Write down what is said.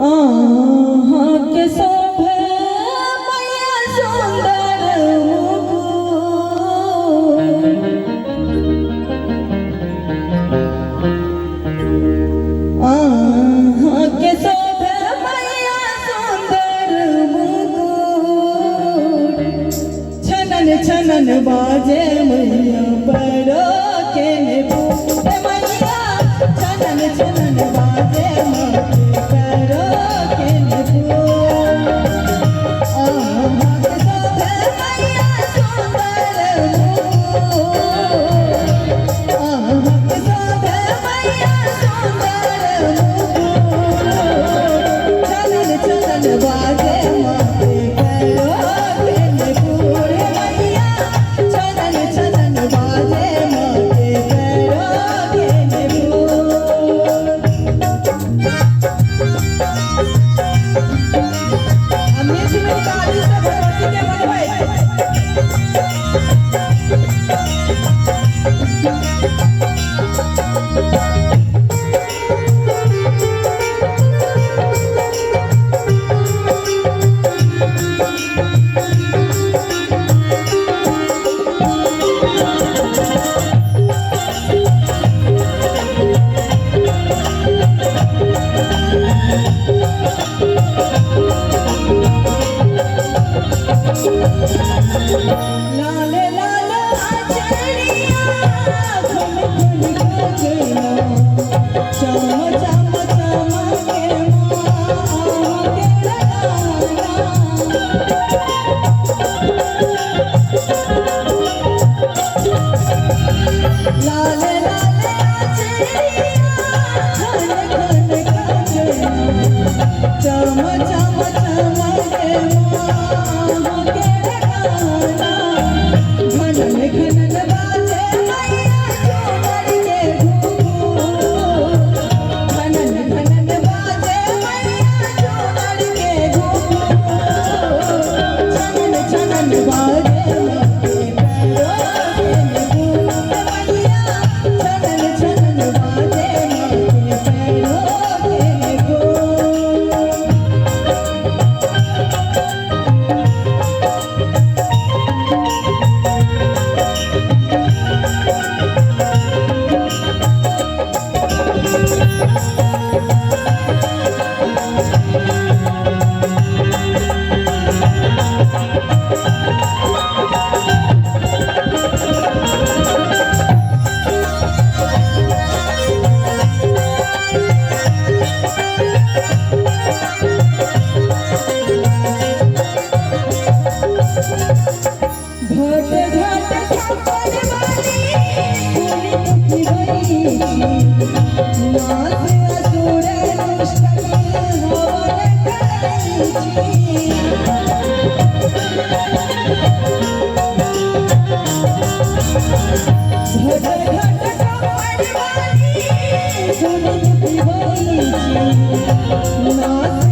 के शोभे मैया सुंदर मुकुट के शोभे मैया सुंदर मुकुट छनन छनन बाजे मैया बड़ो के मैया छनन छनन बाजे मैया लाले लाले आचरिया घुम घुम के चम चम चमके माँ के लाले लाले आचरिया घन घन के चम चम चमके माँ के घनन घनन बाजे मैया चुनर के घुंघरू घनन घनन बाजे मैया चुनर के घुंघरू छनन छनन बाजे मैया छनन छनन बाजे मैया घट घट छप्पर वाली फूली मुखी बनी नाथ असुर दुष्ट होवन करई घट घट छप्पर वाली फूली मुखी बनी नाथ